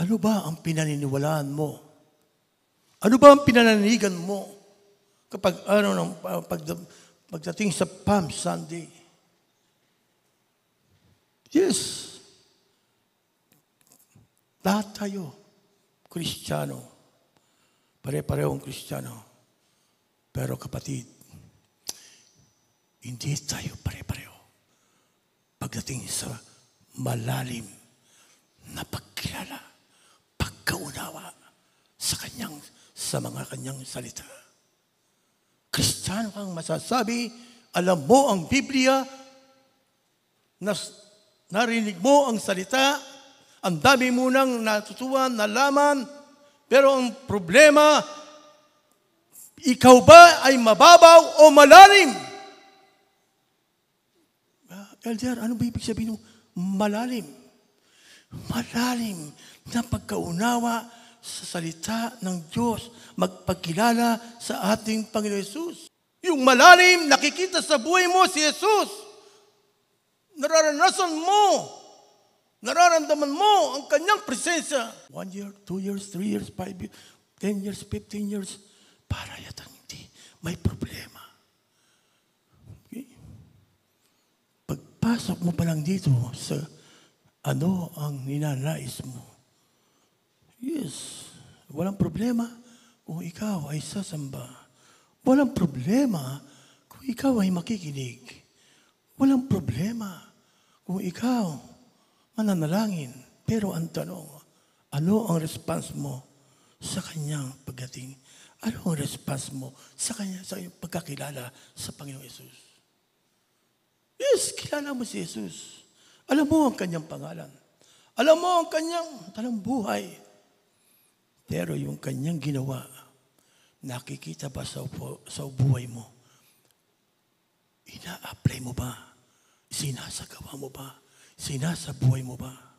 Ano ba ang pinaniniwalaan mo? Ano ba ang pinananigan mo kapag pagdating sa Palm Sunday? Yes. Lahat tayo, Kristiyano. Pare-parehong Kristiyano. Pero kapatid, hindi tayo pare-pareho. Pagdating sa malalim na pagkilala, pagkaunawa sa mga kanyang salita. Kristiyano kang masasabi, alam mo ang Biblia, narinig mo ang salita, ang dami mo nang natutuhan, nalaman, pero ang problema, ikaw ba ay mababaw o malalim? Elder, ano ba ibig sabihin ng malalim? Malalim na pagkaunawa sa salita ng Diyos, magpagkilala sa ating Panginoon Yesus. Yung malalim, nakikita sa buhay mo si Yesus. Nararanasan mo, nararamdaman mo ang kanyang presensya. 1 year, 2 years, 3 years, 5 years, 10 years, 15 years, para yata hindi may problema. Okay? Pagpasok mo pa lang dito sa ano ang ninanais mo. Yes, walang problema kung ikaw ay sasamba. Walang problema kung ikaw ay makikinig. Walang problema kung ikaw mananalangin. Pero ang tanong, ano ang response mo sa kanyang pagdating? Ano ang response mo sa iyong pagkakilala sa Panginoong Yesus? Yes, kilala mo si Jesus. Alam mo ang kanyang pangalan. Alam mo ang kanyang talang buhay. Pero yung kanyang ginawa, nakikita ba sa buhay mo? Ina-apply mo ba? Sinasagawa mo ba? Sinasabuhay mo ba?